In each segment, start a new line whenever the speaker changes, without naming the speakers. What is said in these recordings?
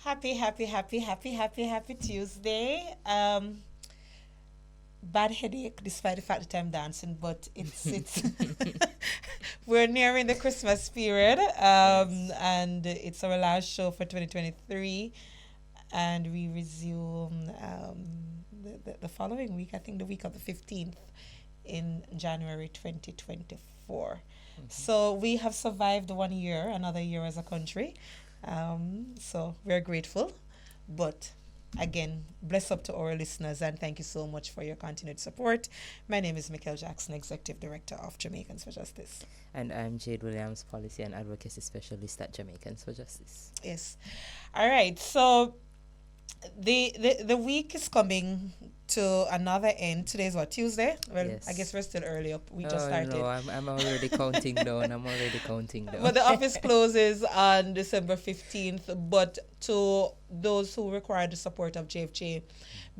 Happy Tuesday. Bad headache despite the fact that I'm dancing, but it's we're nearing the Christmas period, and it's our last show for 2023, and we resume the following week. I think the week of the 15th in January 2024. So we have survived 1 year, another year as a country. So we're grateful, but again, bless up to our listeners and thank you so much for your continued support. My name is Michael Jackson, Executive Director of Jamaicans for Justice.
And I'm Jade Williams, Policy and Advocacy Specialist at Jamaicans for Justice.
Yes. All right. So the week is coming to another end. Today's what, Tuesday? Well,
Yes.
I guess we're still early up. We just started.
No, I'm already counting down.
But the office closes on December 15th. But to those who require the support of JFJ,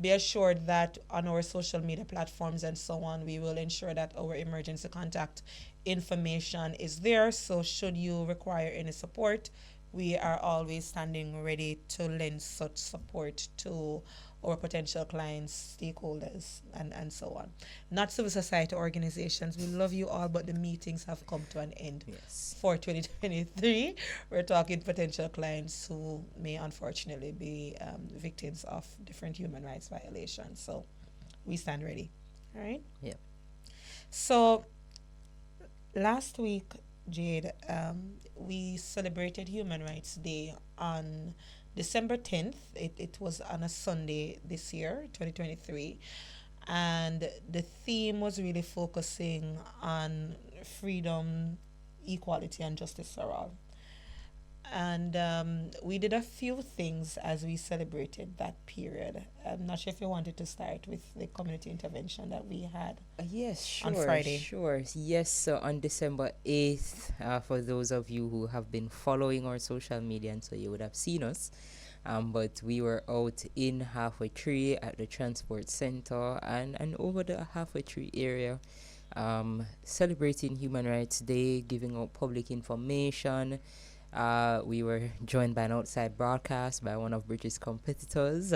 be assured that on our social media platforms and so on, we will ensure that our emergency contact information is there. So should you require any support, we are always standing ready to lend such support to our potential clients, stakeholders, and so on. Not civil society organizations. We love you all, but the meetings have come to an end.
Yes.
For 2023, we're talking potential clients who may unfortunately be victims of different human rights violations. So we stand ready. All right?
Yeah.
So last week, Jade, we celebrated Human Rights Day on December 10th. It was on a Sunday this year, 2023. And the theme was really focusing on freedom, equality, and justice for all. And we did a few things as we celebrated that period. I'm not sure if you wanted to start with the community intervention that we had.
Yes, sure.
On Friday.
Sure. Yes, so on December 8th, for those of you who have been following our social media, and so you would have seen us, but we were out in Halfway Tree at the Transport Center and over the Halfway Tree area, celebrating Human Rights Day, giving out public information. We were joined by an outside broadcast by one of British competitors.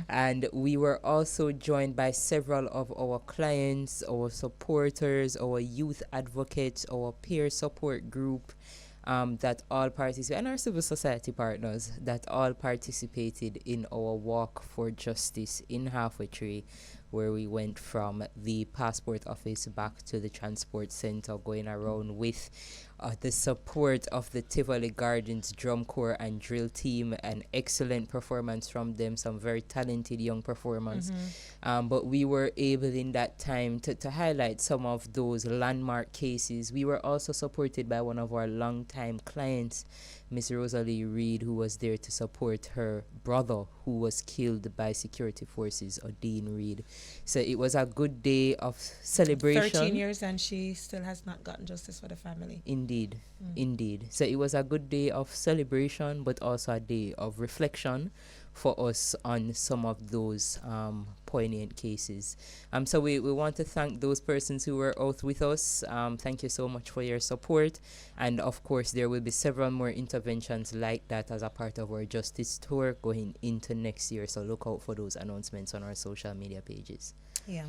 And we were also joined by several of our clients, our supporters, our youth advocates, our peer support group, that all participated, and our civil society partners that all participated in our walk for justice in Halfway Tree, where we went from the passport office back to the transport center, going around with the support of the Tivoli Gardens drum corps and drill team. An excellent performance from them, some very talented young performers. But we were able in that time to highlight some of those landmark cases. We were also supported by one of our longtime clients, Miss Rosalie Reed, who was there to support her brother who was killed by security forces, Dean Reed. So it was a good day of celebration.
13 years and she still has not gotten justice for the family.
Indeed. So it was a good day of celebration, but also a day of reflection for us on some of those poignant cases. So we want to thank those persons who were out with us. Thank you so much for your support. And of course, there will be several more interventions like that as a part of our justice tour going into next year. So look out for those announcements on our social media pages.
Yeah.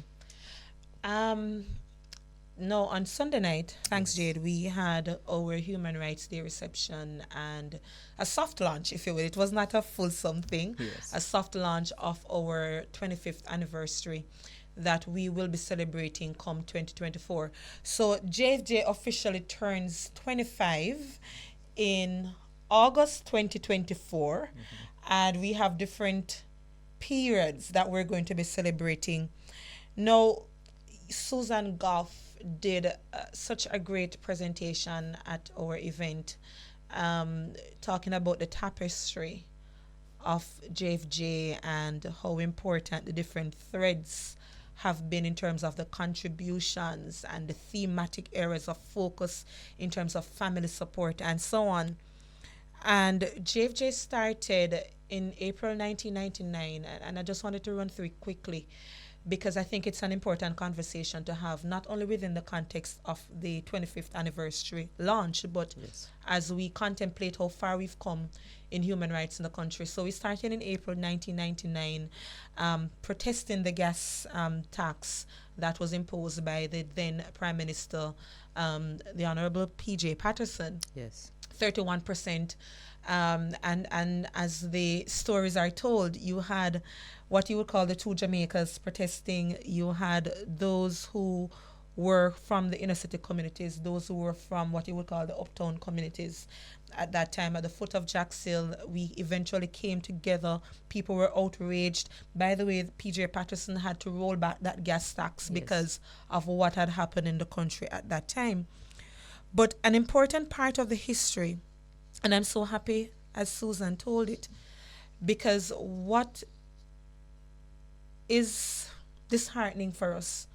No, on Sunday night, thanks Jade, we had our Human Rights Day reception and a soft launch, if you will. It was not a fulsome thing.
Yes.
A soft launch of our 25th anniversary that we will be celebrating come 2024. So JFJ officially turns 25 in August 2024, and we have different periods that we're going to be celebrating. Now, Susan Goff did such a great presentation at our event, talking about the tapestry of JFJ and how important the different threads have been in terms of the contributions and the thematic areas of focus in terms of family support and so on. And JFJ started in April 1999, and I just wanted to run through it quickly. because I think it's an important conversation to have, not only within the context of the 25th anniversary launch, but
Yes.
as we contemplate how far we've come in human rights in the country. So we started in April 1999, protesting the gas tax that was imposed by the then Prime Minister, the Honorable P.J. Patterson.
Yes.
31%. And as the stories are told, you had what you would call the two Jamaicas protesting. You had those who were from the inner city communities, those who were from what you would call the uptown communities. At that time, at the foot of Jack's Hill, we eventually came together. People were outraged. By the way, PJ Patterson had to roll back that gas tax because of what had happened in the country at that time. But an important part of the history, and I'm so happy as Susan told it, because what is disheartening for us,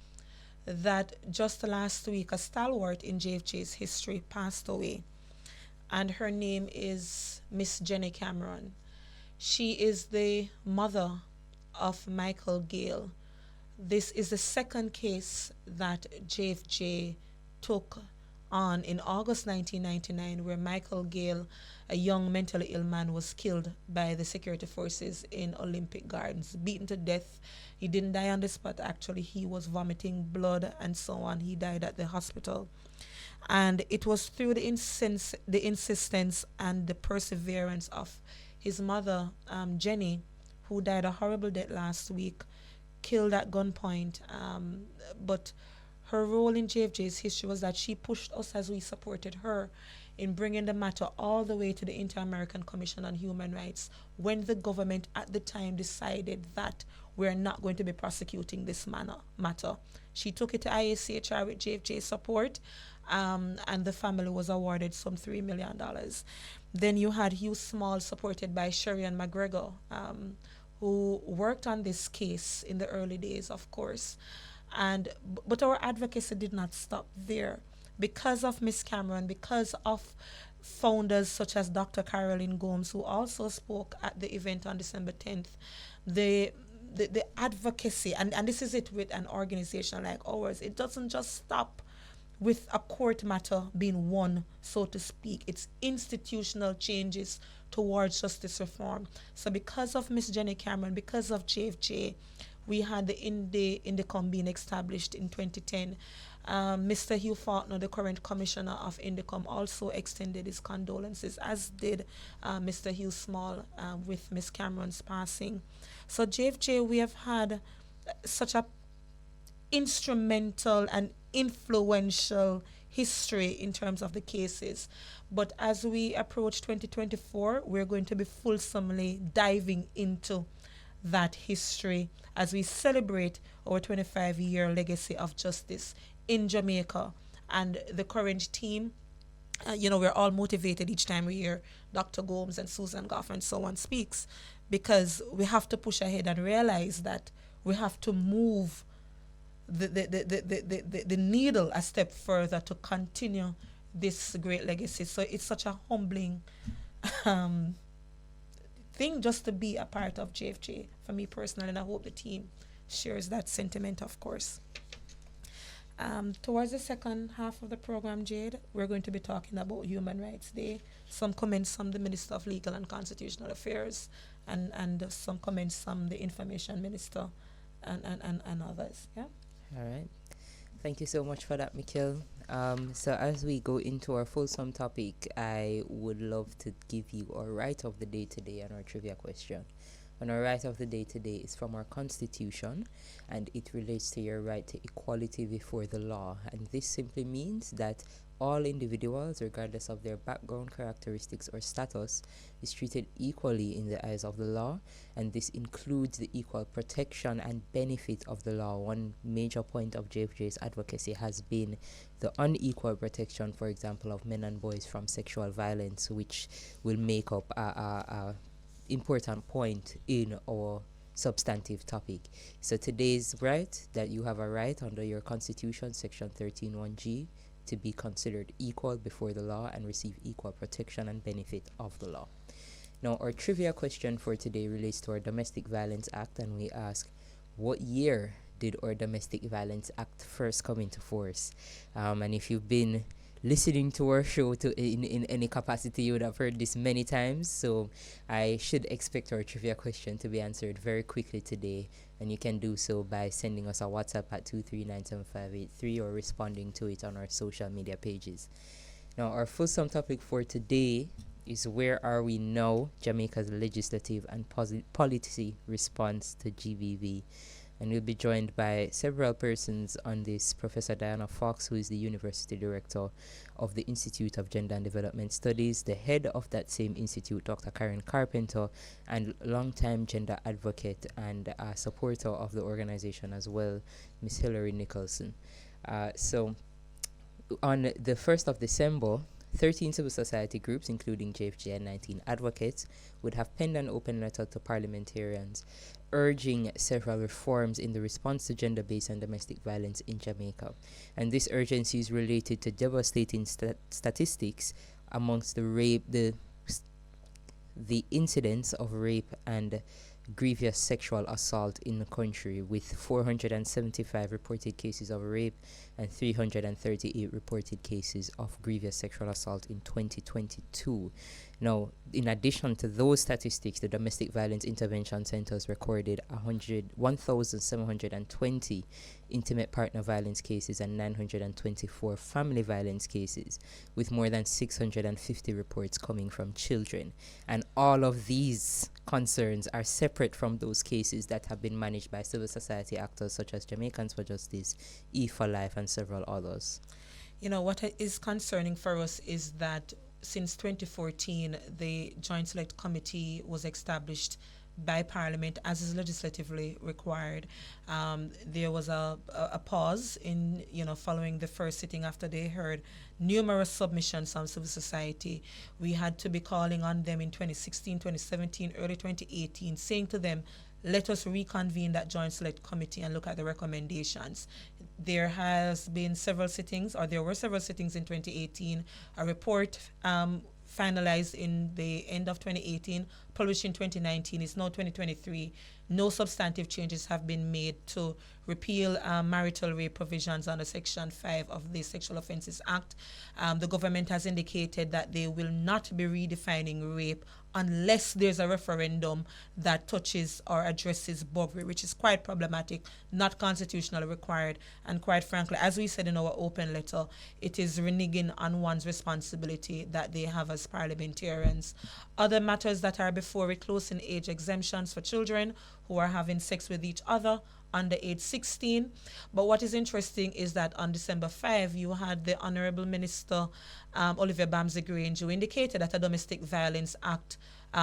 that just last week a stalwart in JFJ's history passed away, and her name is Miss Jenny Cameron. She is the mother of Michael Gale. This is the second case that JFJ took on in August 1999, where Michael Gale, a young mentally ill man, was killed by the security forces in Olympic Gardens, beaten to death. He didn't die on the spot, actually. He was vomiting blood and so on. He died at the hospital. And it was through the insistence and the perseverance of his mother, Jenny, who died a horrible death last week, killed at gunpoint. But her role in JFJ's history was that she pushed us as we supported her in bringing the matter all the way to the Inter-American Commission on Human Rights, when the government at the time decided that we're not going to be prosecuting this matter. She took it to IACHR with JFJ support, and the family was awarded some $3 million. Then you had Hugh Small, supported by Sherian McGregor, who worked on this case in the early days, of course. But our advocacy did not stop there. Because of Miss Cameron, because of founders such as Dr. Caroline Gomes, who also spoke at the event on December 10th, the advocacy, and this is it with an organization like ours, it doesn't just stop with a court matter being won, so to speak. It's institutional changes towards justice reform. So because of Miss Jenny Cameron, because of JFJ, we had the INDECOM being established in 2010. Mr. Hugh Faulkner, the current commissioner of INDECOM, also extended his condolences, as did Mr. Hugh Small with Miss Cameron's passing. So JFJ, we have had such a instrumental and influential history in terms of the cases. But as we approach 2024, we're going to be fulsomely diving into that history as we celebrate our 25-year legacy of justice in Jamaica. And the current team, we're all motivated each time we hear Dr. Gomes and Susan Goff and so on speaks, because we have to push ahead and realize that we have to move the needle a step further to continue this great legacy. So it's such a humbling thing just to be a part of JFJ for me personally, and I hope the team shares that sentiment, of course. Towards the second half of the program, Jade, we're going to be talking about Human Rights Day, some comments from the Minister of Legal and Constitutional Affairs, and some comments from the Information Minister and others. Yeah.
All right. Thank you so much for that, Mikhail. So as we go into our fulsome topic, I would love to give you our right of the day today and our trivia question. And our right of the day today is from our Constitution, and it relates to your right to equality before the law. And this simply means that all individuals, regardless of their background, characteristics, or status, is treated equally in the eyes of the law, and this includes the equal protection and benefit of the law. One major point of JFJ's advocacy has been the unequal protection, for example, of men and boys from sexual violence, which will make up a important point in our substantive topic. So today's right, that you have a right under your Constitution, Section 13(1)(g), to be considered equal before the law and receive equal protection and benefit of the law. Now, our trivia question for today relates to our Domestic Violence Act, and we ask, what year did our Domestic Violence Act first come into force? And if you've been listening to our show in any capacity, you would have heard this many times. So I should expect our trivia question to be answered very quickly today. And you can do so by sending us a WhatsApp at 2397583 or responding to it on our social media pages. Now, our fulsome topic for today is where are we now, Jamaica's legislative and policy response to GBV. And we'll be joined by several persons on this. Professor Diana Fox, who is the University Director of the Institute of Gender and Development Studies, the head of that same institute, Dr. Karen Carpenter, and longtime gender advocate and supporter of the organization as well, Ms. Hilary Nicholson. So on the 1st of December, 13 civil society groups, including JFG and 19 advocates, would have penned an open letter to parliamentarians urging several reforms in the response to gender-based and domestic violence in Jamaica. And this urgency is related to devastating statistics amongst the incidence of rape and grievous sexual assault in the country, with 475 reported cases of rape and 338 reported cases of grievous sexual assault in 2022. Now, in addition to those statistics, the Domestic Violence Intervention Centers recorded 1,720 intimate partner violence cases and 924 family violence cases, with more than 650 reports coming from children. And all of these concerns are separate from those cases that have been managed by civil society actors such as Jamaicans for Justice, E for Life, and several others.
You know, what is concerning for us is that since 2014, the Joint Select Committee was established by Parliament as is legislatively required. There was a pause in, following the first sitting after they heard numerous submissions from civil society. We had to be calling on them in 2016, 2017, early 2018, saying to them, let us reconvene that Joint Select Committee and look at the recommendations. There were several sittings in 2018. A report finalized in the end of 2018, published in 2019. It's now 2023. No substantive changes have been made to repeal marital rape provisions under Section 5 of the Sexual Offences Act. The government has indicated that they will not be redefining rape unless there's a referendum that touches or addresses burglary, which is quite problematic, not constitutionally required. And quite frankly, as we said in our open letter, it is reneging on one's responsibility that they have as parliamentarians. Other matters that are before it, closing age exemptions for children who are having sex with each other under age 16. But what is interesting is that on December 5, you had the Honorable Minister Olivia Bamsey-Grange, who indicated that a Domestic Violence Act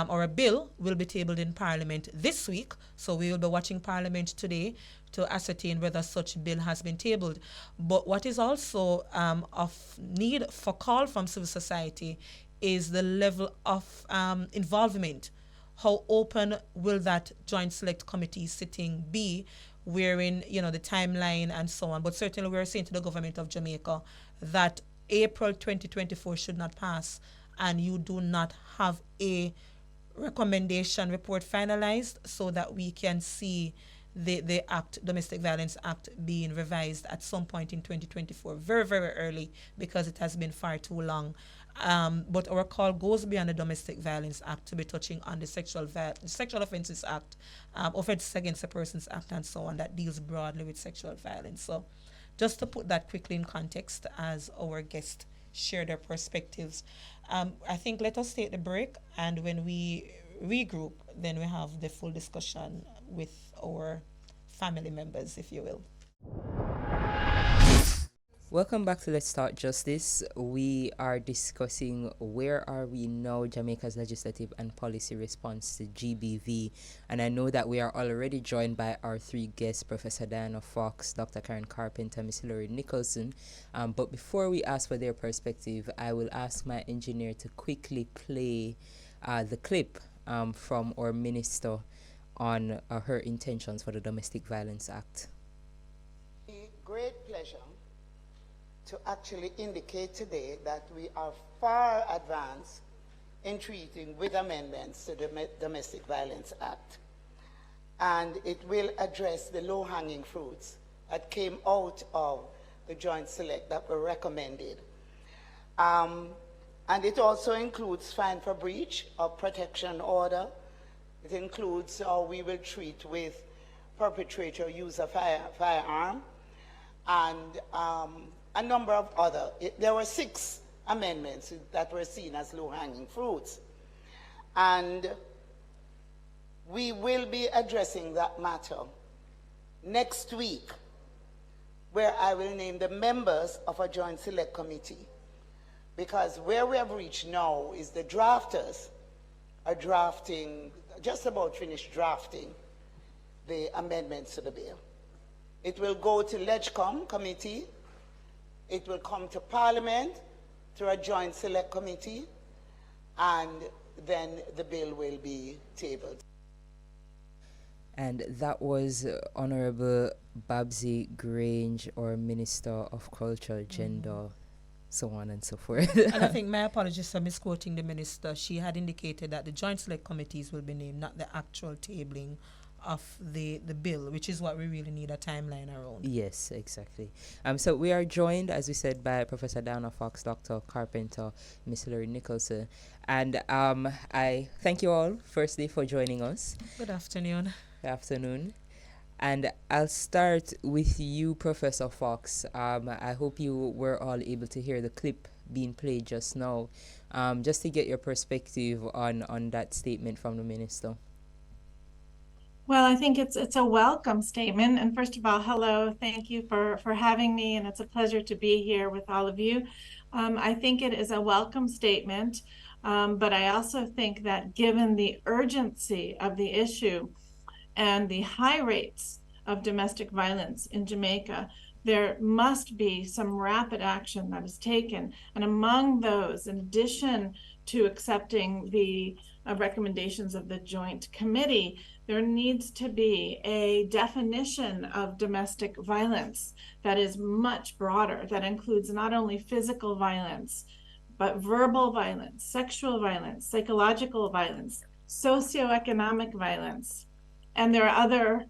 or a bill will be tabled in Parliament this week. So we will be watching Parliament today to ascertain whether such bill has been tabled. But what is also of need for call from civil society is the level of involvement. How open will that Joint Select Committee sitting be, wherein, the timeline and so on. But certainly we're saying to the government of Jamaica that April 2024 should not pass, and you do not have a recommendation report finalized so that we can see the Domestic Violence Act being revised at some point in 2024, very, very early, because it has been far too long. But our call goes beyond the Domestic Violence Act to be touching on the Sexual Offences Act, Offences Against a Persons Act, and so on, that deals broadly with sexual violence. So just to put that quickly in context as our guests share their perspectives, I think let us take the break, and when we regroup, then we have the full discussion with our family members, if you will.
Welcome back to Let's Start Justice. We are discussing where are we now, Jamaica's legislative and policy response to GBV. And I know that we are already joined by our three guests, Professor Diana Fox, Dr. Karen Carpenter, Ms. Hilary Nicholson. But before we ask for their perspective, I will ask my engineer to quickly play the clip from our minister on her intentions for the Domestic Violence Act.
Great pleasure to actually indicate today that we are far advanced in treating with amendments to the Domestic Violence Act. and it will address the low-hanging fruits that came out of the Joint Select that were recommended. And it also includes fine for breach of protection order. It includes how we will treat with perpetrator use of firearm, and a number of other. There were 6 amendments that were seen as low-hanging fruits. And we will be addressing that matter next week, where I will name the members of a Joint Select Committee. Because where we have reached now is the drafters are drafting, just about finished drafting, the amendments to the bill. It will go to LegCom committee. It will come to Parliament through a Joint Select Committee, and then the bill will be tabled.
And that was Honorable Babsy Grange, or Minister of Culture, Gender, so on and so forth.
And I think, my apologies for misquoting the minister. She had indicated that the Joint Select Committees will be named, not the actual tabling of the bill, which is what we really need a timeline around.
Yes, exactly. So we are joined, as we said, by Professor Dana Fox, Dr. Carpenter, Miss Larry Nicholson. And I thank you all, firstly, for joining us.
Good afternoon.
Good afternoon. And I'll start with you, Professor Fox. I hope you were all able to hear the clip being played just now, just to get your perspective on that statement from the minister.
Well, I think it's a welcome statement. And first of all, hello, thank you for having me. And it's a pleasure to be here with all of you. I think it is a welcome statement, but I also think that given the urgency of the issue and the high rates of domestic violence in Jamaica, there must be some rapid action that is taken. And among those, in addition to accepting the recommendations of the Joint Committee, there needs to be a definition of domestic violence that is much broader, that includes not only physical violence, but verbal violence, sexual violence, psychological violence, socioeconomic violence. And there are other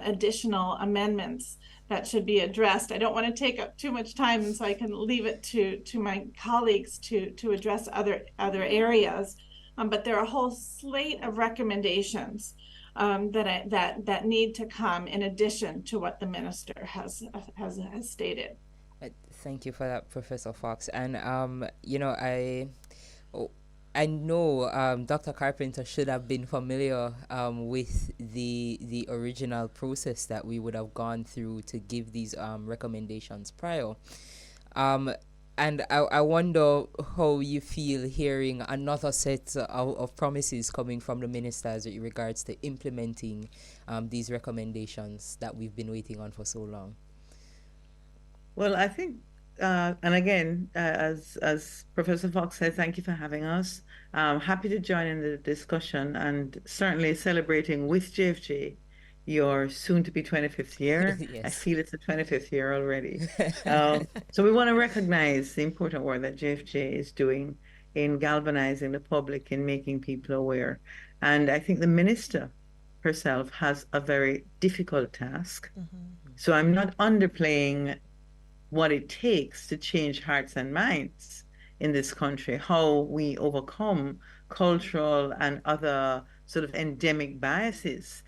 additional amendments that should be addressed. I don't want to take up too much time, and so I can leave it to my colleagues to address other areas. But there are a whole slate of recommendations that need to come in addition to what the minister has stated.
Thank you for that, Professor Fox. And I know Dr. Carpenter should have been familiar with the original process that we would have gone through to give these recommendations prior. And I wonder how you feel hearing another set of promises coming from the ministers in regards to implementing these recommendations that we've been waiting on for so long.
Well, I think, and again, as Professor Fox said, thank you for having us. Happy to join in the discussion, and certainly celebrating with JFJ your soon-to-be 25th year.
Yes.
I feel it's the 25th year already. So we want to recognize the important work that JFJ is doing in galvanizing the public, in making people aware. And I think the minister herself has a very difficult task. So I'm not underplaying what it takes to change hearts and minds in this country, how we overcome cultural and other sort of endemic biases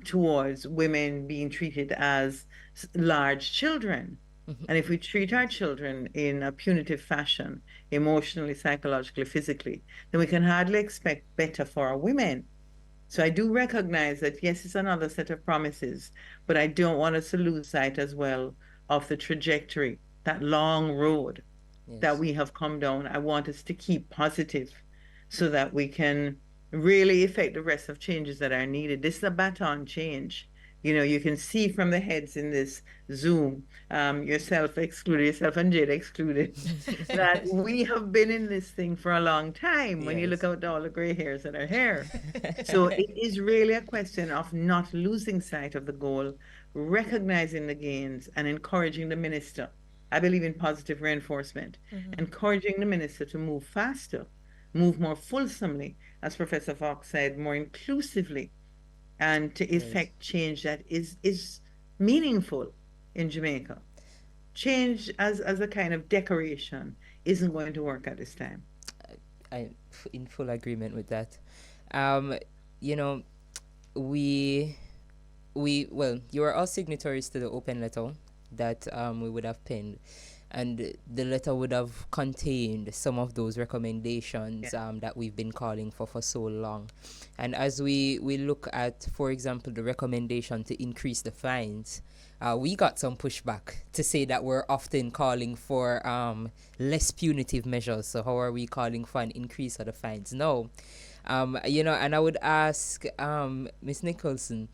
towards women being treated as large children. And if we treat our children in a punitive fashion, emotionally, psychologically, physically, then we can hardly expect better for our women. So I do recognize that, yes, it's another set of promises, but I don't want us to lose sight as well of the trajectory, that long road that we have come down. I want us to keep positive so that we can really effect the rest of changes that are needed. This is a baton change. You know, you can see from the heads in this Zoom, yourself excluded, yourself and Jade excluded, that we have been in this thing for a long time when you look at all the gray hairs that are here. So it is really a question of not losing sight of the goal, recognizing the gains, and encouraging the minister. I believe in positive reinforcement, encouraging the minister to move faster, move more fulsomely, as Professor Fox said, more inclusively, and to effect change that is meaningful in Jamaica. Change as a kind of decoration isn't going to work at this time.
I'm in full agreement with that. Um, you know, we well, you are all signatories to the open letter that we would have penned, and the letter would have contained some of those recommendations that we've been calling for so long. And as we look at, for example, the recommendation to increase the fines, we got some pushback to say that we're often calling for less punitive measures. So how are we calling for an increase of the fines? No. And I would ask Ms. Nicholson,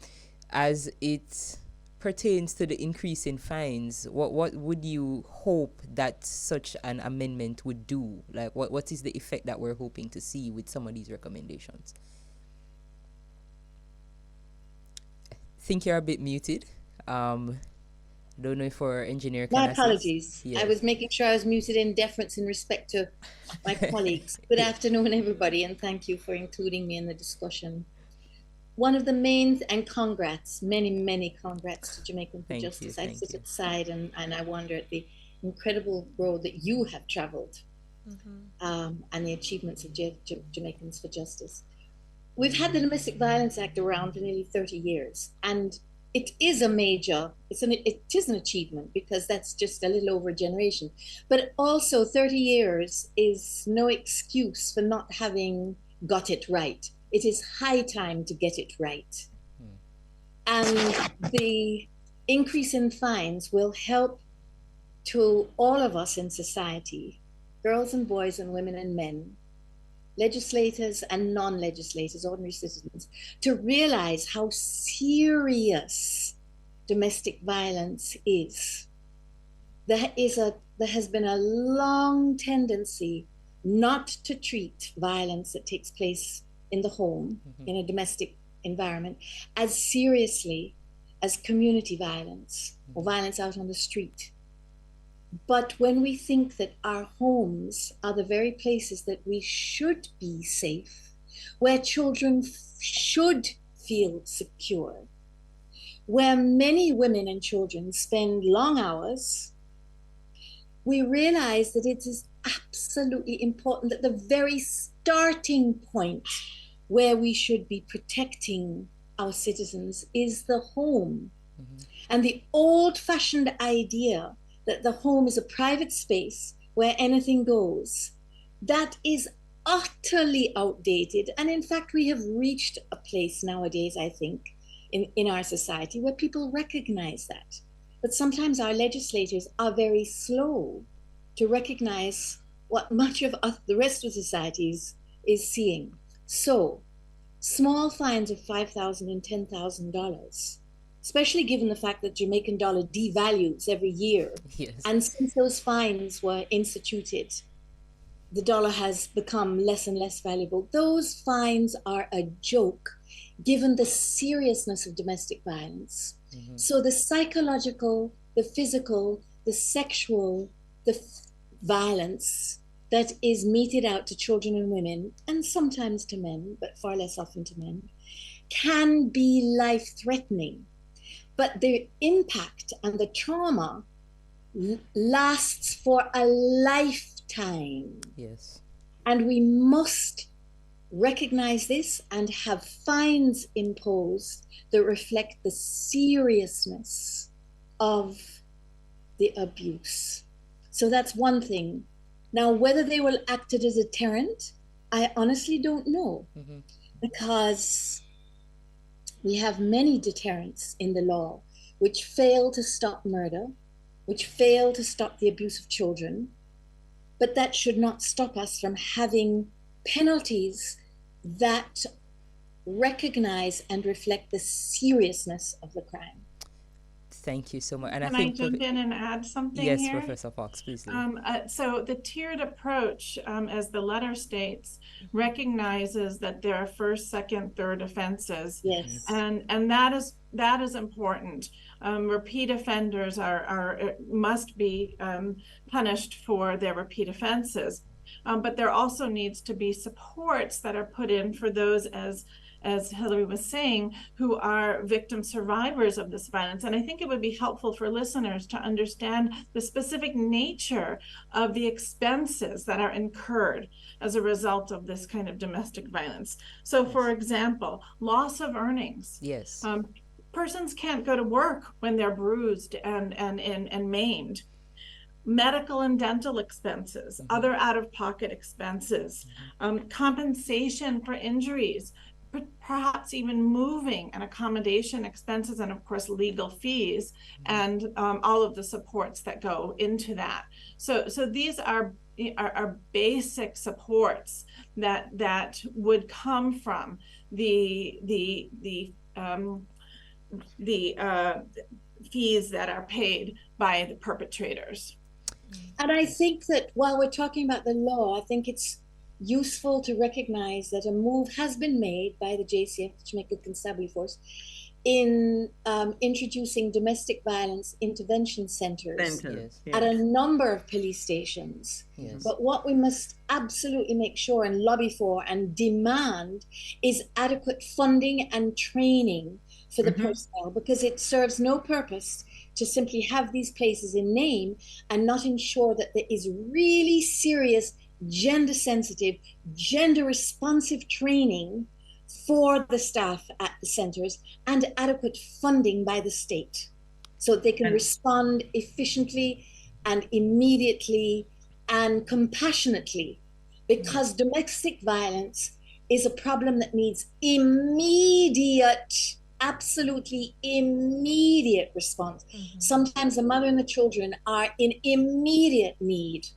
as it pertains to the increase in fines, what would you hope that such an amendment would do? Like, what is the effect that we're hoping to see with some of these recommendations? I think you're a bit muted. Don't know if our engineer can
My apologies.
Yes.
I was making sure I was muted in deference in respect to my colleagues. Good afternoon, everybody, and thank you for including me in the discussion. One of the main, and congrats, many congrats to Jamaican for Justice. I sit aside and I wonder at the incredible road that you have traveled and the achievements of Jamaicans for Justice. We've had the Domestic Violence Act around for nearly 30 years, and it is a major, it is an achievement because that's just a little over a generation. But also 30 years is no excuse for not having got it right. It is high time to get it right. And the increase in fines will help to all of us in society, girls and boys and women and men, legislators and non-legislators, ordinary citizens, to realize how serious domestic violence is. There has been a long tendency not to treat violence that takes place in the home, in a domestic environment, as seriously as community violence or violence out on the street. But when we think that our homes are the very places that we should be safe, where children should feel secure, where many women and children spend long hours, we realize that it is absolutely important that the very starting point where we should be protecting our citizens is the home. And the old-fashioned idea that the home is a private space where anything goes, that is utterly outdated. And in fact, we have reached a place nowadays, I think, in our society where people recognize that. But sometimes our legislators are very slow to recognize what much of the rest of society is seeing. So small fines of $5,000 and $10,000, especially given the fact that Jamaican dollar devalues every year.
Yes.
And since those fines were instituted, the dollar has become less and less valuable. Those fines are a joke, given the seriousness of domestic violence. So the psychological, the physical, the sexual, the violence that is meted out to children and women, and sometimes to men, but far less often to men, can be life-threatening. But the impact and the trauma lasts for a lifetime.
Yes.
And we must recognize this and have fines imposed that reflect the seriousness of the abuse. So that's one thing. Now, whether they will act as a deterrent, I honestly don't know, because we have many deterrents in the law which fail to stop murder, which fail to stop the abuse of children, but that should not stop us from having penalties that recognize and reflect the seriousness of the crime.
Thank you so much. And
Can I jump in and add something
yes,
here?
Professor Fox, please do.
So the tiered approach, as the letter states, recognizes that there are first, second, third offenses.
Yes.
And that is important. Repeat offenders must be punished for their repeat offenses. But there also needs to be supports that are put in for those, as as Hillary was saying, who are victim survivors of this violence. And I think it would be helpful for listeners to understand the specific nature of the expenses that are incurred as a result of this kind of domestic violence. So, for example, loss of earnings.
Yes.
Persons can't go to work when they're bruised and maimed. Medical and dental expenses, other out-of-pocket expenses, compensation for injuries, perhaps even moving and accommodation expenses, and of course legal fees, and all of the supports that go into that. So these are basic supports that would come from the fees that are paid by the perpetrators.
And I think that while we're talking about the law, I think it's useful to recognize that a move has been made by the JCF, the Jamaica Constabulary Force, in introducing domestic violence intervention centers at a number of police stations.
Yes.
But what we must absolutely make sure and lobby for and demand is adequate funding and training for the personnel, because it serves no purpose to simply have these places in name and not ensure that there is really serious gender sensitive, gender responsive training for the staff at the centers and adequate funding by the state so they can respond efficiently and immediately and compassionately, because domestic violence is a problem that needs immediate, absolutely immediate response. Sometimes the mother and the children are in immediate need.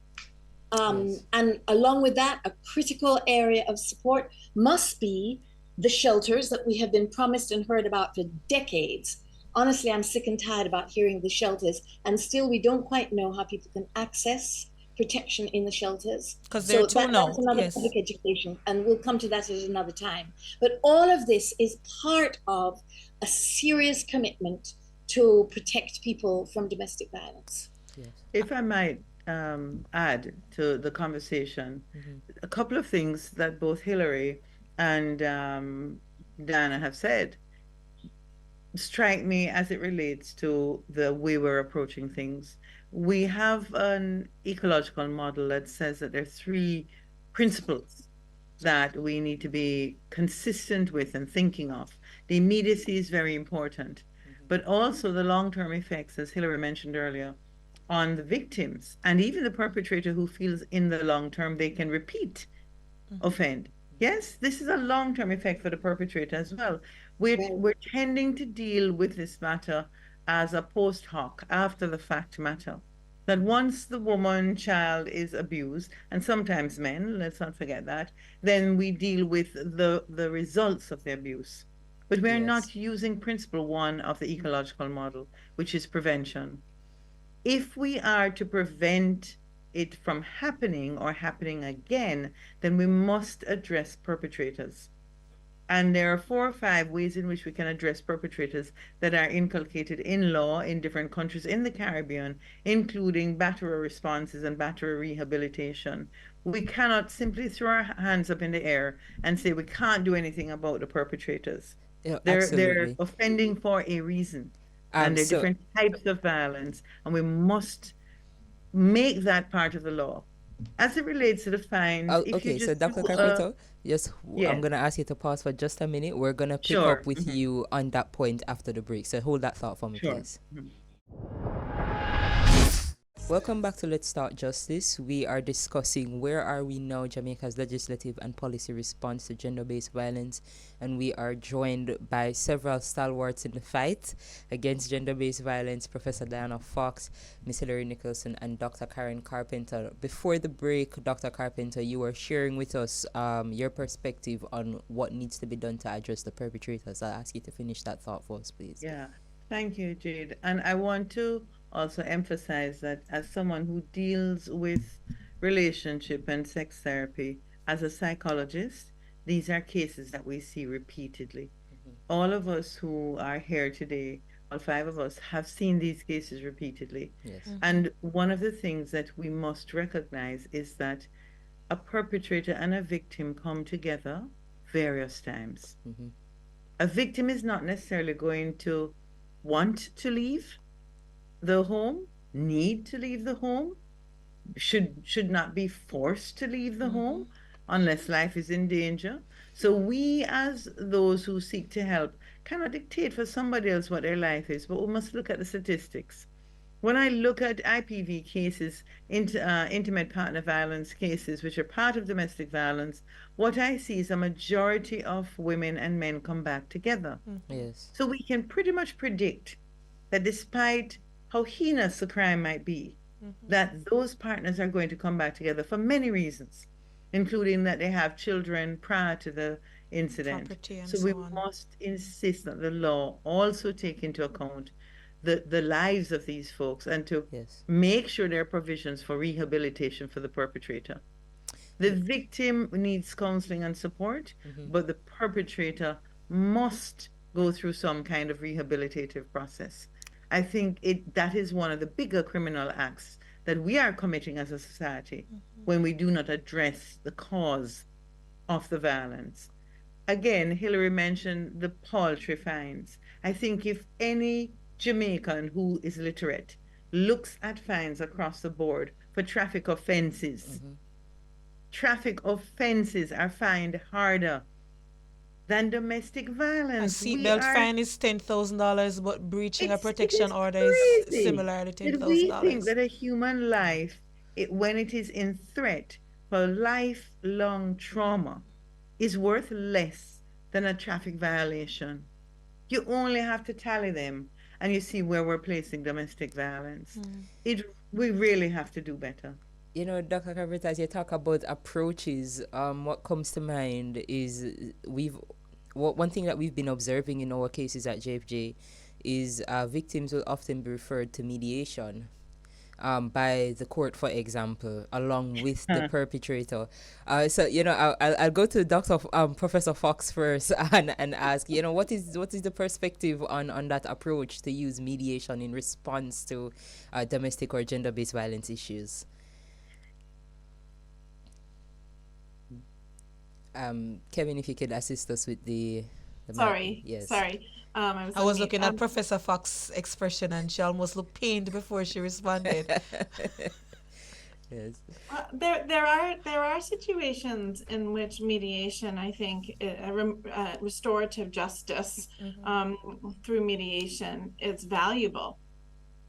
And along with that, a critical area of support must be the shelters that we have been promised and heard about for decades. Honestly, I'm sick and tired about hearing the shelters, and still we don't quite know how people can access protection in the shelters.
Because they're too now.
That's another public education, and we'll come to that at another time. But all of this is part of a serious commitment to protect people from domestic violence.
Yes.
If I might add to the conversation, a couple of things that both Hillary and Diana have said strike me as it relates to the way we're approaching things. We have an ecological model that says that there are three principles that we need to be consistent with and thinking of. The immediacy is very important, but also the long-term effects, as Hillary mentioned earlier, on the victims and even the perpetrator who feels in the long term they can repeat offend. Yes, this is a long-term effect for the perpetrator as well. We're tending to deal with this matter as a post hoc, after the fact matter. That once the woman, child is abused, and sometimes men, let's not forget that, then we deal with the results of the abuse. But we're not using principle one of the ecological model, which is prevention. If we are to prevent it from happening or happening again, then we must address perpetrators. And there are 4 or 5 ways in which we can address perpetrators that are inculcated in law in different countries in the Caribbean, including batterer responses and batterer rehabilitation. We cannot simply throw our hands up in the air and say we can't do anything about the perpetrators.
Yeah,
they're offending for a reason. And there are different types of violence, and we must make that part of the law. As it relates to the fines,
okay, so Dr. Carpenter, I'm going to ask you to pause for just a minute. We're going to pick up with you on that point after the break. So hold that thought for me, please. Welcome back to Let's Start Justice. We are discussing where are we now, Jamaica's legislative and policy response to gender-based violence, and we are joined by several stalwarts in the fight against gender-based violence, Professor Diana Fox, Ms. Hillary Nicholson, and Dr. Karen Carpenter. Before the break, Dr. Carpenter, you were sharing with us your perspective on what needs to be done to address the perpetrators. I'll ask you to finish that thought for us, please.
Yeah, thank you, Jade. And I want to also emphasize that as someone who deals with relationship and sex therapy as a psychologist, these are cases that we see repeatedly. All of us who are here today, all 5 of us, have seen these cases repeatedly.
Yes.
And one of the things that we must recognize is that a perpetrator and a victim come together various times.
Mm-hmm.
A victim is not necessarily going to want to leave the home, need to leave the home, should not be forced to leave the home unless life is in danger. So we, as those who seek to help, cannot dictate for somebody else what their life is, but we must look at the statistics. When I look at IPV cases, intimate partner violence cases, which are part of domestic violence, what I see is a majority of women and men come back together.
Yes.
So we can pretty much predict that despite how heinous the crime might be, that those partners are going to come back together for many reasons, including that they have children prior to the incident.
Property and
So we
so on.
must insist that the law also take into account the lives of these folks and to
Yes.
make sure there are provisions for rehabilitation for the perpetrator. The victim needs counseling and support, but the perpetrator must go through some kind of rehabilitative process. I think that is one of the bigger criminal acts that we are committing as a society when we do not address the cause of the violence. Again, Hillary mentioned the paltry fines. I think if any Jamaican who is literate looks at fines across the board for traffic offenses, traffic offenses are fined harder than domestic
A
violence.
seatbelt fine is $10,000, but breaching a
It
protection
is
order is
crazy
similarly
that we think
$10,000.
that a human life, when it is in threat for lifelong trauma, is worth less than a traffic violation. You only have to tally them and you see where we're placing domestic violence. We really have to do better.
You know, Dr. Carver, as you talk about approaches, what comes to mind is one thing that we've been observing in our cases at JFJ is victims will often be referred to mediation by the court, for example, along with the perpetrator. So, you know, I'll go to Professor Fox first and ask, you know, what is the perspective on that approach to use mediation in response to domestic or gender-based violence issues? Kevin, if you could assist us with the
Sorry.
Yes.
Sorry. I
I
on
was
mute.
looking at Professor Fox's expression and she almost looked pained before she responded.
Yes.
There are situations in which mediation, I think, restorative justice through mediation is valuable.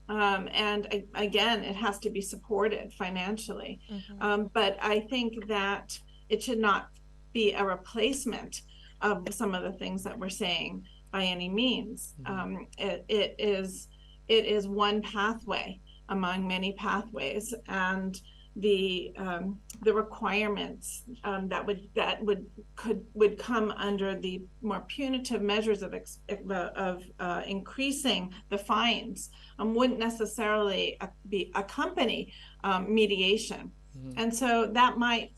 And again, it has to be supported financially. But I think that it should not be a replacement of some of the things that we're saying by any means. It is one pathway among many pathways, and the requirements that would come under the more punitive measures of increasing the fines wouldn't necessarily accompany mediation. And so that might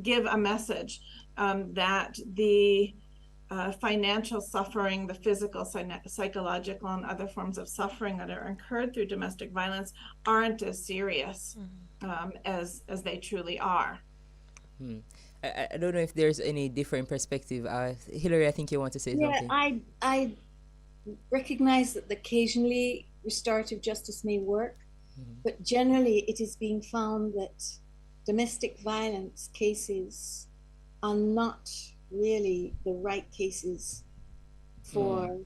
give a message that the financial suffering, the physical, psychological, and other forms of suffering that are incurred through domestic violence aren't as serious as they truly are.
I don't know if there's any different perspective. Hillary, I think you want to say something.
I recognize that occasionally restorative justice may work, but generally it is being found that domestic violence cases are not really the right cases for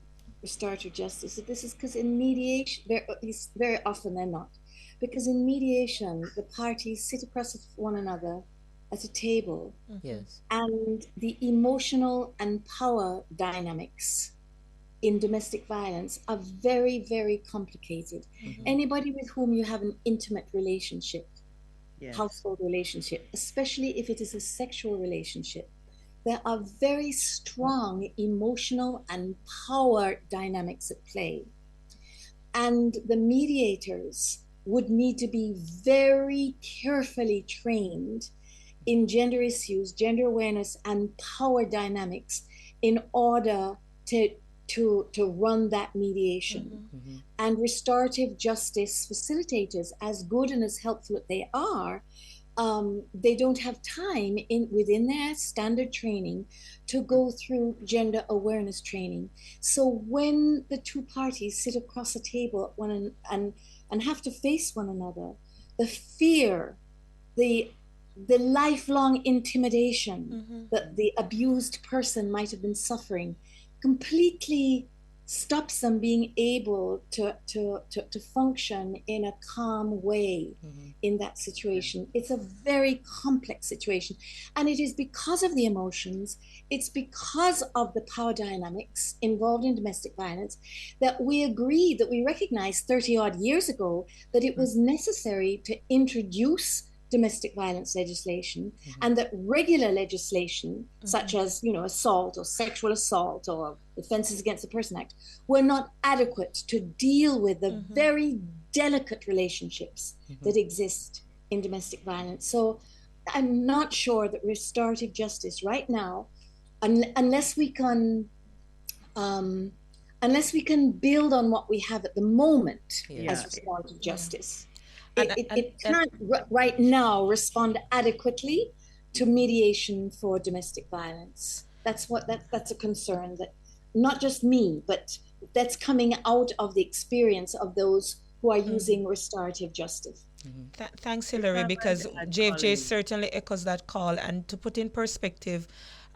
restorative justice. This is because in mediation, very often they're not, because in mediation, the parties sit across one another at a table,
Yes,
and the emotional and power dynamics in domestic violence are very, very complicated. Anybody with whom you have an intimate relationship, household relationship, especially if it is a sexual relationship, there are very strong emotional and power dynamics at play. And the mediators would need to be very carefully trained in gender issues, gender awareness, and power dynamics in order to run that mediation. And restorative justice facilitators, as good and as helpful as they are, they don't have time within their standard training to go through gender awareness training. So when the two parties sit across a table and have to face one another, the fear, the lifelong intimidation that the abused person might have been suffering completely stops them being able to function in a calm way in that situation. It's a very complex situation. And it is because of the emotions, it's because of the power dynamics involved in domestic violence that we agreed, that we recognized 30 odd years ago that it was necessary to introduce domestic violence legislation, and that regular legislation such as assault or sexual assault or Offences Against the Person Act were not adequate to deal with the very delicate relationships that exist in domestic violence. So I'm not sure that restorative justice right now, unless we can build on what we have at the moment as restorative justice. It can't right now respond adequately to mediation for domestic violence. That's a concern that not just me, but that's coming out of the experience of those who are using restorative justice.
Thanks, Hilary, because JFJ certainly echoes that call. And to put in perspective,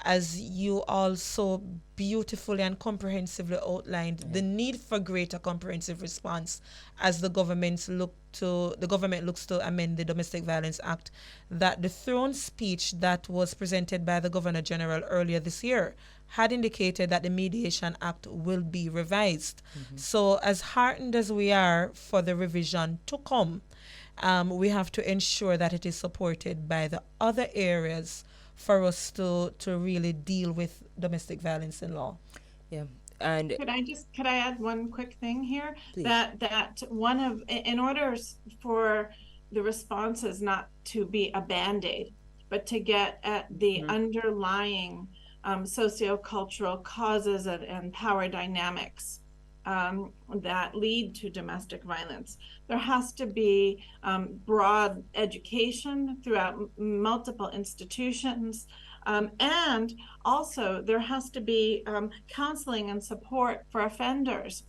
as you all so beautifully and comprehensively outlined, the need for greater comprehensive response as the government looks to amend the Domestic Violence Act, that the throne speech that was presented by the Governor General earlier this year had indicated that the Mediation Act will be revised. So as heartened as we are for the revision to come, we have to ensure that it is supported by the other areas for us to really deal with domestic violence in law.
Yeah. And
could I add one quick thing here?
Please.
That in order for the responses not to be a band-aid, but to get at the underlying sociocultural causes and power dynamics that lead to domestic violence, there has to be broad education throughout multiple institutions, and also there has to be counseling and support for offenders.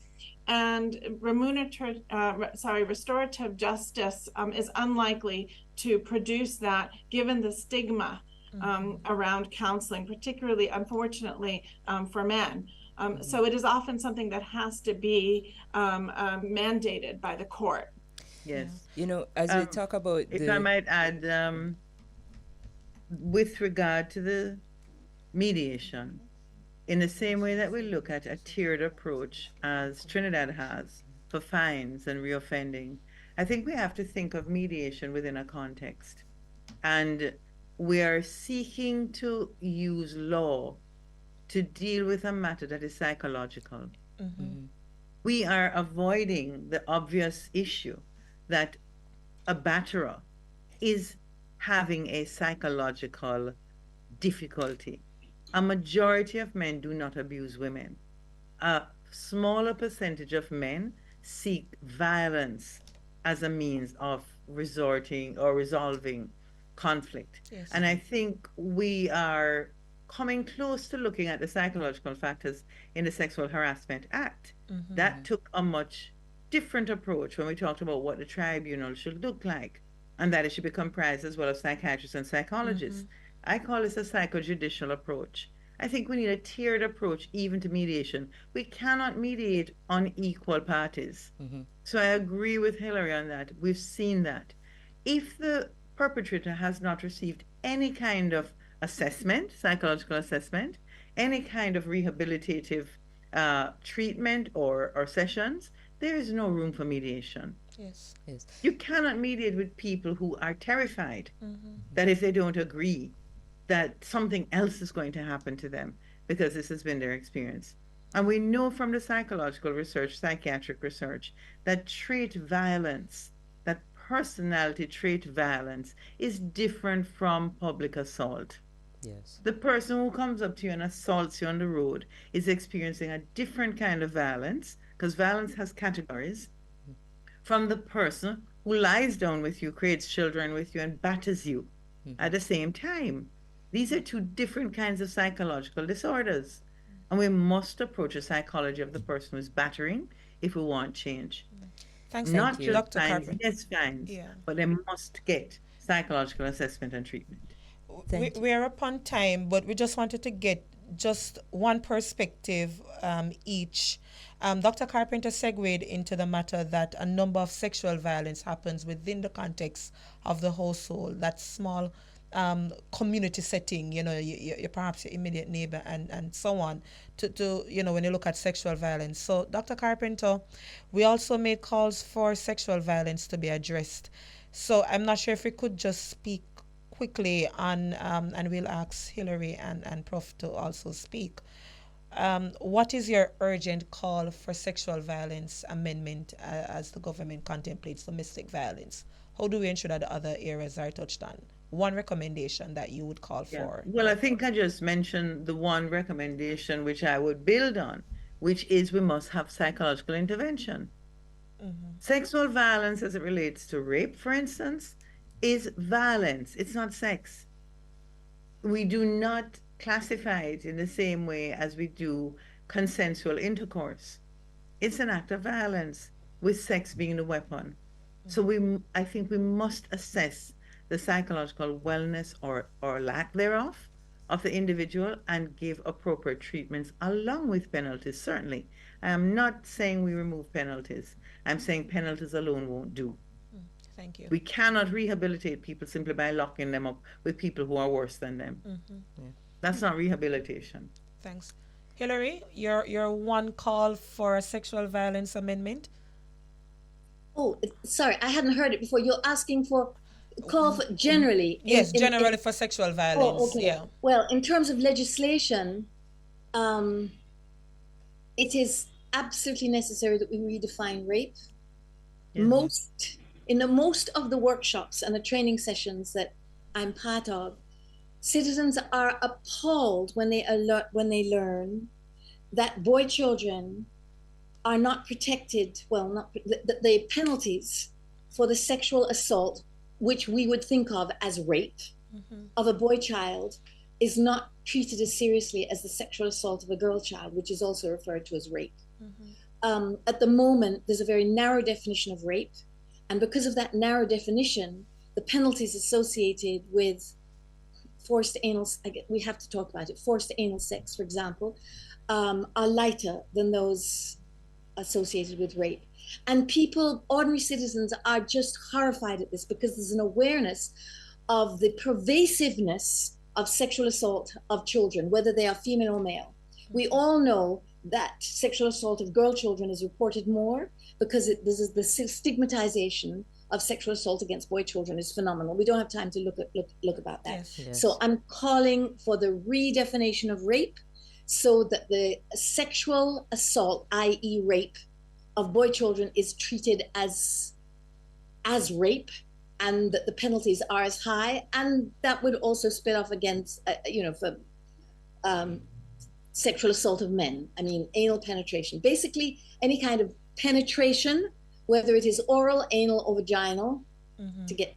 And restorative justice is unlikely to produce that, given the stigma around counseling, particularly, unfortunately, for men. So it is often something that has to be mandated by the court.
Yes.
As we talk about
if I might add, with regard to the mediation, in the same way that we look at a tiered approach as Trinidad has for fines and reoffending, I think we have to think of mediation within a context. And we are seeking to use law to deal with a matter that is psychological. We are avoiding the obvious issue that a batterer is having a psychological difficulty. A majority of men do not abuse women. A smaller percentage of men seek violence as a means of resorting or resolving conflict.
Yes.
And I think we are coming close to looking at the psychological factors in the Sexual Harassment Act. That took a much different approach when we talked about what the tribunal should look like, and that it should be comprised as well of psychiatrists and psychologists. I call this a psychojudicial approach. I think we need a tiered approach even to mediation. We cannot mediate on equal parties. So I agree with Hilary on that. We've seen that. If the perpetrator has not received any kind of assessment, psychological assessment, any kind of rehabilitative treatment or sessions, there is no room for mediation.
Yes.
You cannot mediate with people who are terrified that if they don't agree, that something else is going to happen to them, because this has been their experience. And we know from the psychological research, psychiatric research, that trait violence, that personality trait violence is different from public assault.
Yes.
The person who comes up to you and assaults you on the road is experiencing a different kind of violence, because violence has categories, from the person who lies down with you, creates children with you, and batters you at the same time. These are two different kinds of psychological disorders. And we must approach the psychology of the person who's battering if we want change.
Thanks,
Not
you.
just
Dr.
fines,
Carpenter.
yes, fines,
Yeah.
but they must get psychological assessment and treatment.
Thank you.
We are upon time, but we just wanted to get just one perspective each. Dr. Carpenter segued into the matter that a number of sexual violence happens within the context of the household, that small community setting, you perhaps your immediate neighbor and so on, to when you look at sexual violence. So, Dr. Carpenter, we also made calls for sexual violence to be addressed. So, I'm not sure if we could just speak quickly on, and we'll ask Hillary and Prof to also speak. What is your urgent call for sexual violence amendment as the government contemplates domestic violence? How do we ensure that the other areas are touched on? One recommendation that you would call for.
Well, I think I just mentioned the one recommendation which I would build on, which is we must have psychological intervention. Sexual violence as it relates to rape, for instance, is violence. It's not sex. We do not classify it in the same way as we do consensual intercourse. It's an act of violence with sex being the weapon. So I think we must assess the psychological wellness or lack thereof of the individual and give appropriate treatments along with penalties, certainly. I am not saying we remove penalties. I'm saying penalties alone won't do.
Thank you.
We cannot rehabilitate people simply by locking them up with people who are worse than them. That's not rehabilitation.
Thanks. Hillary, your one call for a sexual violence amendment?
Oh, sorry, I hadn't heard it before. You're asking for call for generally.
Yes, generally for sexual violence.
Oh, okay.
Yeah.
Well, in terms of legislation, it is absolutely necessary that we redefine rape. In most of the workshops and the training sessions that I'm part of, citizens are appalled when they learn that boy children are not protected. Well, the penalties for the sexual assault, which we would think of as rape of a boy child, is not treated as seriously as the sexual assault of a girl child, which is also referred to as rape. At the moment, there's a very narrow definition of rape. And because of that narrow definition, the penalties associated with forced anal, we have to talk about it, forced anal sex, for example, are lighter than those associated with rape. And people, ordinary citizens, are just horrified at this because there's an awareness of the pervasiveness of sexual assault of children, whether they are female or male. We all know that sexual assault of girl children is reported more because this is the stigmatization of sexual assault against boy children is phenomenal. We don't have time to look about that.
Yes.
So I'm calling for the redefinition of rape so that the sexual assault, i.e. rape, of boy children is treated as rape, and that the penalties are as high, and that would also spin off against, for sexual assault of men. I mean, anal penetration. Basically, any kind of penetration, whether it is oral, anal, or vaginal, to get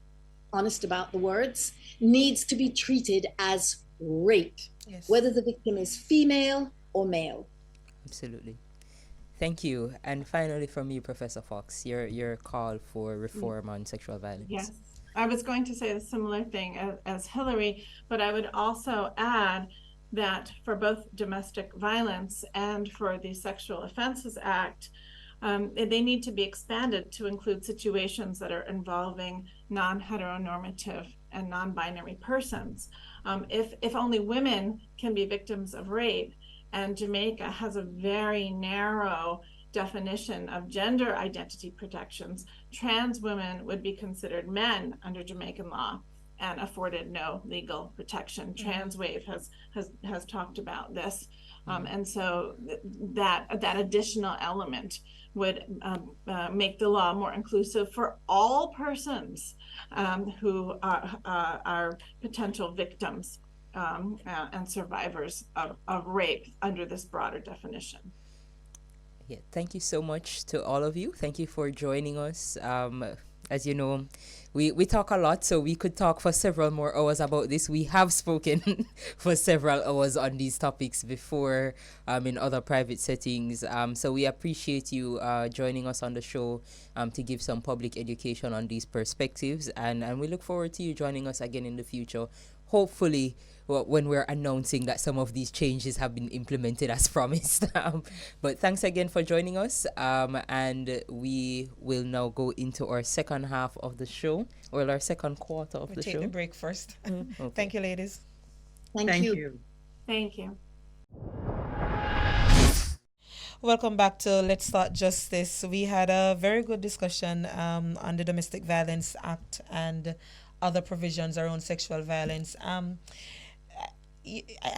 honest about the words, needs to be treated as rape, whether the victim is female or male.
Absolutely. Thank you. And finally, from you, Professor Fox, your call for reform on sexual violence.
Yes, I was going to say a similar thing as Hillary, but I would also add that for both domestic violence and for the Sexual Offenses Act, they need to be expanded to include situations that are involving non-heteronormative and non-binary persons. If only women can be victims of rape, and Jamaica has a very narrow definition of gender identity protections, trans women would be considered men under Jamaican law and afforded no legal protection. TransWave has talked about this. And so that additional element would make the law more inclusive for all persons who are potential victims and survivors of rape under this broader definition.
Yeah, thank you so much to all of you. Thank you for joining us. As you know, we talk a lot, so we could talk for several more hours about this. We have spoken for several hours on these topics before in other private settings. So we appreciate you joining us on the show to give some public education on these perspectives. And we look forward to you joining us again in the future. Hopefully, when we're announcing that some of these changes have been implemented as promised. But thanks again for joining us. And we will now go into our second half of the show, or our second quarter of the show.
Take the break first.
Okay.
Thank you, ladies.
Thank you.
Thank you.
Welcome back to Let's Start Justice. We had a very good discussion on the Domestic Violence Act and other provisions around sexual violence. I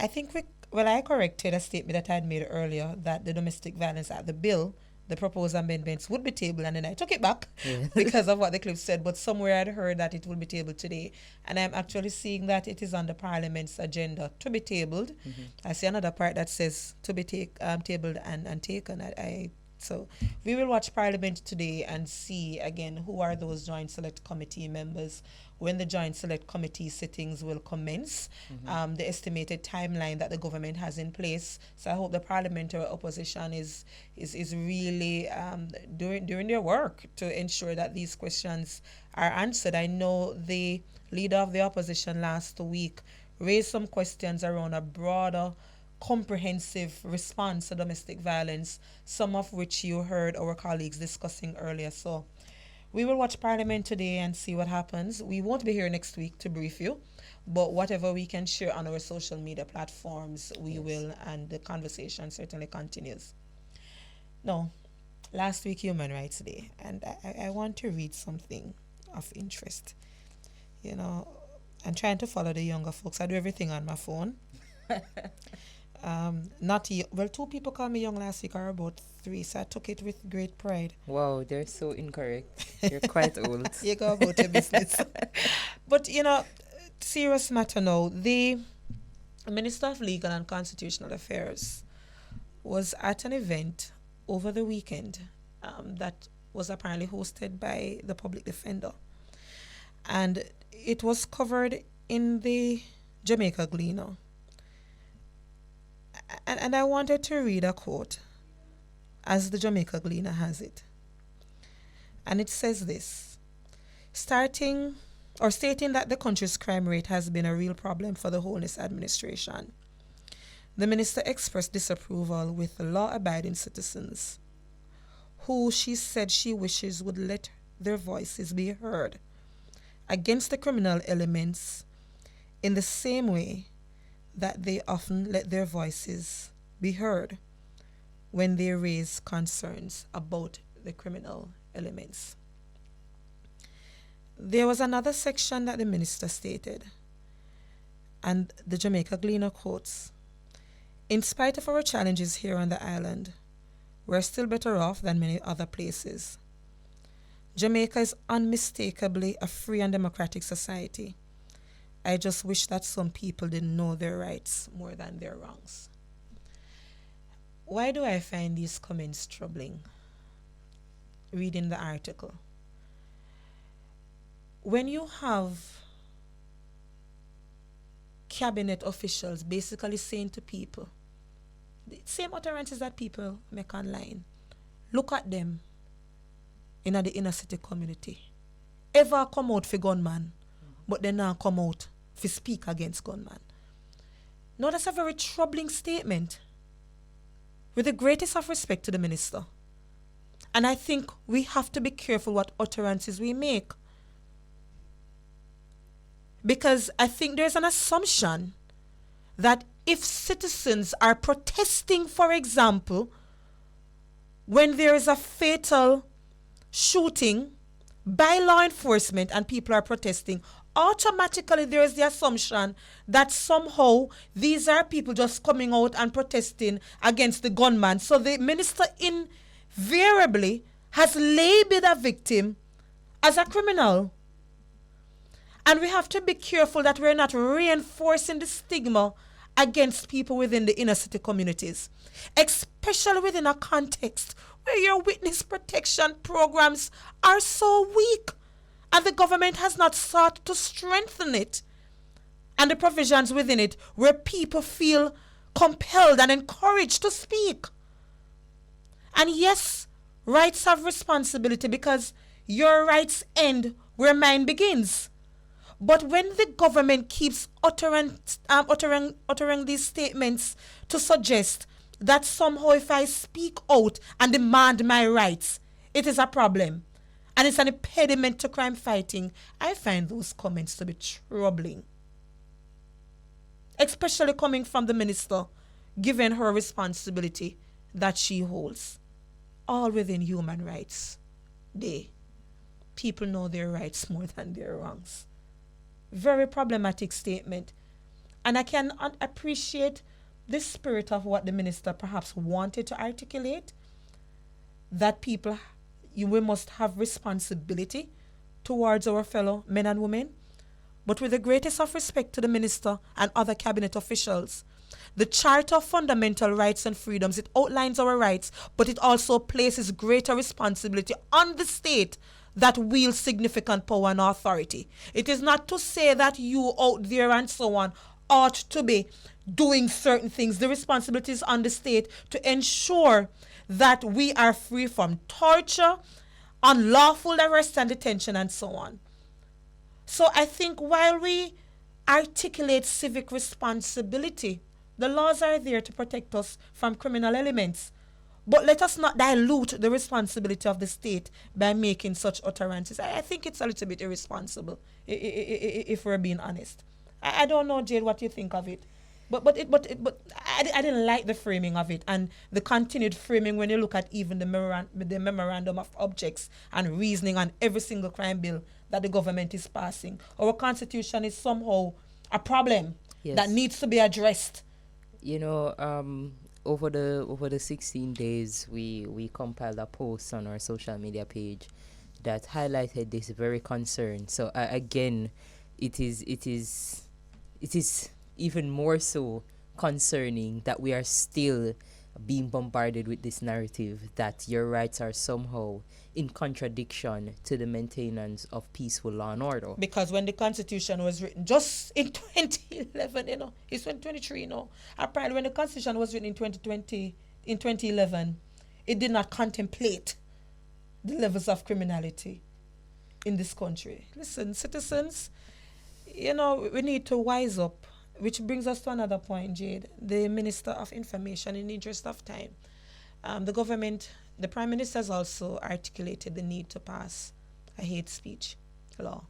think I corrected a statement that I had made earlier that the Domestic Violence Act, the bill, the proposed amendments would be tabled, and then I took it back because of what the clip said. But somewhere I'd heard that it will be tabled today, and I'm actually seeing that it is on the Parliament's agenda to be tabled. I see another part that says to be tabled and taken. So we will watch Parliament today and see again who are those Joint Select Committee members, when the Joint Select Committee sittings will commence, the estimated timeline that the government has in place. So I hope the parliamentary opposition is really doing their work to ensure that these questions are answered. I know the leader of the opposition last week raised some questions around a broader comprehensive response to domestic violence, some of which you heard our colleagues discussing earlier. So we will watch Parliament today and see what happens. We won't be here next week to brief you, but whatever we can share on our social media platforms, we will, and the conversation certainly continues. No, last week Human Rights Day, and I want to read something of interest. You know, I'm trying to follow the younger folks. I do everything on my phone. Two people called me young last week, or about 3, so I took it with great pride.
Wow, they're so incorrect. You're quite old.
You go about your business. But, serious matter now, the Minister of Legal and Constitutional Affairs was at an event over the weekend that was apparently hosted by the Public Defender. And it was covered in the Jamaica Gleaner. And I wanted to read a quote as the Jamaica Gleaner has it. And it says this: stating that the country's crime rate has been a real problem for the Holness administration, the minister expressed disapproval with law-abiding citizens who she said she wishes would let their voices be heard against the criminal elements in the same way that they often let their voices be heard when they raise concerns about the criminal elements. There was another section that the minister stated, and the Jamaica Gleaner quotes, "In spite of our challenges here on the island, we're still better off than many other places. Jamaica is unmistakably a free and democratic society. I just wish that some people didn't know their rights more than their wrongs." Why do I find these comments troubling? Reading the article. When you have cabinet officials basically saying to people, the same utterances that people make online, look at them in the inner city community. Ever come out for gunman, but they now come out to speak against gunman. Now that's a very troubling statement. With the greatest of respect to the minister. And I think we have to be careful what utterances we make. Because I think there's an assumption that if citizens are protesting, for example, when there is a fatal shooting by law enforcement and people are protesting, automatically there is the assumption that somehow these are people just coming out and protesting against the gunman. So the minister invariably has labeled a victim as a criminal. And we have to be careful that we're not reinforcing the stigma against people within the inner city communities, especially within a context where your witness protection programs are so weak. And the government has not sought to strengthen it and the provisions within it where people feel compelled and encouraged to speak. And yes, rights have responsibility because your rights end where mine begins. But when the government keeps uttering these statements to suggest that somehow if I speak out and demand my rights, it is a problem and it's an impediment to crime fighting, I find those comments to be troubling. Especially coming from the minister, given her responsibility that she holds. All within Human Rights Day. People know their rights more than their wrongs. Very problematic statement. And I can appreciate the spirit of what the minister perhaps wanted to articulate, that we must have responsibility towards our fellow men and women. But with the greatest of respect to the minister and other cabinet officials, the Charter of Fundamental Rights and Freedoms, it outlines our rights, but it also places greater responsibility on the state that wields significant power and authority. It is not to say that you out there and so on ought to be doing certain things. The responsibility is on the state to ensure that we are free from torture, unlawful arrest and detention, and so on. So I think while we articulate civic responsibility, the laws are there to protect us from criminal elements. But let us not dilute the responsibility of the state by making such utterances. I think it's a little bit irresponsible, if we're being honest. I don't know, Jade, what you think of it. But I didn't like the framing of it and the continued framing when you look at even the memorandum of objects and reasoning on every single crime bill that the government is passing. Our constitution is somehow a problem that needs to be addressed.
You know, over the 16 days, we compiled a post on our social media page that highlighted this very concern. So again, it is even more so concerning that we are still being bombarded with this narrative that your rights are somehow in contradiction to the maintenance of peaceful law and order.
Because when the Constitution was written, just in 2011, it's 2023, apparently when the Constitution was written in 2011, it did not contemplate the levels of criminality in this country. Listen, citizens, we need to wise up. Which brings us to another point, Jade. The Minister of Information, in the interest of time. The government, the Prime Minister has also articulated the need to pass a hate speech law.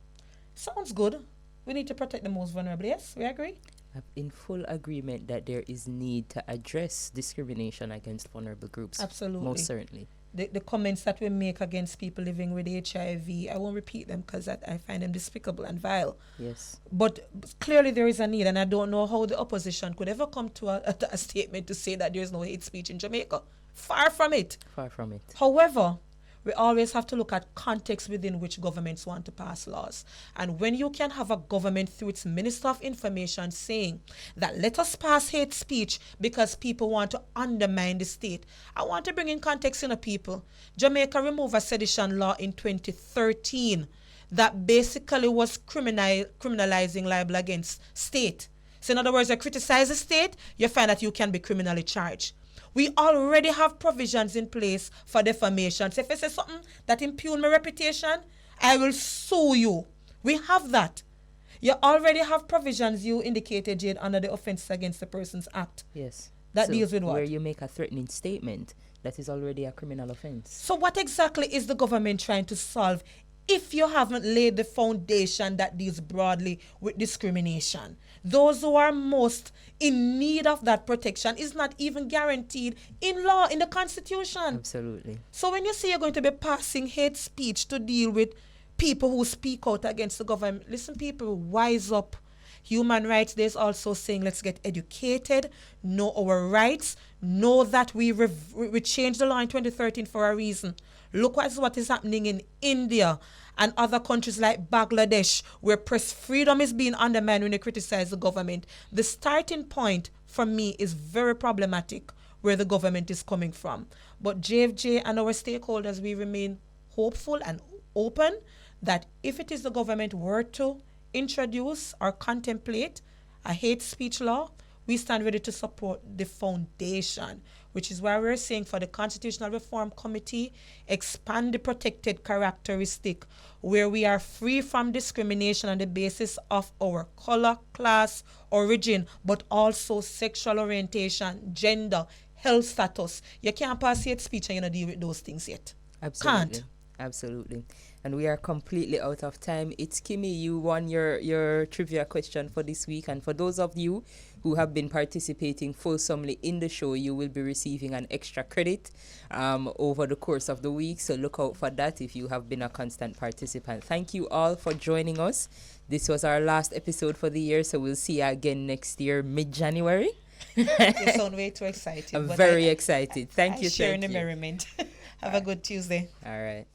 Sounds good. We need to protect the most vulnerable. Yes, we agree?
I'm in full agreement that there is need to address discrimination against vulnerable groups.
Absolutely.
Most certainly.
The comments that we make against people living with HIV, I won't repeat them because I find them despicable and vile.
Yes.
But clearly there is a need, and I don't know how the opposition could ever come to a statement to say that there is no hate speech in Jamaica. Far from it.
Far from it.
However, we always have to look at context within which governments want to pass laws. And when you can have a government through its Minister of Information saying that let us pass hate speech because people want to undermine the state. I want to bring in context, people. Jamaica removed a sedition law in 2013 that basically was criminalizing libel against state. So in other words, you criticize the state, you find that you can be criminally charged. We already have provisions in place for defamation. So if I say something that impugn my reputation, I will sue you. We have that. You already have provisions, you indicated, Jade, under the Offences Against the Persons Act.
Yes.
That deals with what?
Where you make a threatening statement, that is already a criminal offense.
So what exactly is the government trying to solve if you haven't laid the foundation that deals broadly with discrimination? Those who are most in need of that protection is not even guaranteed in law, in the Constitution.
Absolutely.
So when you say you're going to be passing hate speech to deal with people who speak out against the government, listen, people, wise up. Human Rights Day is also saying let's get educated, know our rights, know that we changed the law in 2013 for a reason. Look what is happening in India and other countries like Bangladesh, where press freedom is being undermined when they criticize the government. The starting point for me is very problematic where the government is coming from. But JFJ and our stakeholders, we remain hopeful and open that if it is the government were to introduce or contemplate a hate speech law, we stand ready to support the foundation, which is why we're saying for the Constitutional Reform Committee, expand the protected characteristic where we are free from discrimination on the basis of our color, class, origin, but also sexual orientation, gender, health status. You can't pass hate speech and you don't deal with those things yet.
Absolutely.
Can't.
Absolutely. And we are completely out of time. It's Kimmy, you won your trivia question for this week. And for those of you who have been participating fulsomely in the show, you will be receiving an extra credit over the course of the week. So look out for that if you have been a constant participant. Thank you all for joining us. This was our last episode for the year. So we'll see you again next year, mid-January.
You sound way too excited.
I'm very excited. Thank you.
Sharing the merriment. Have a good Tuesday.
All right.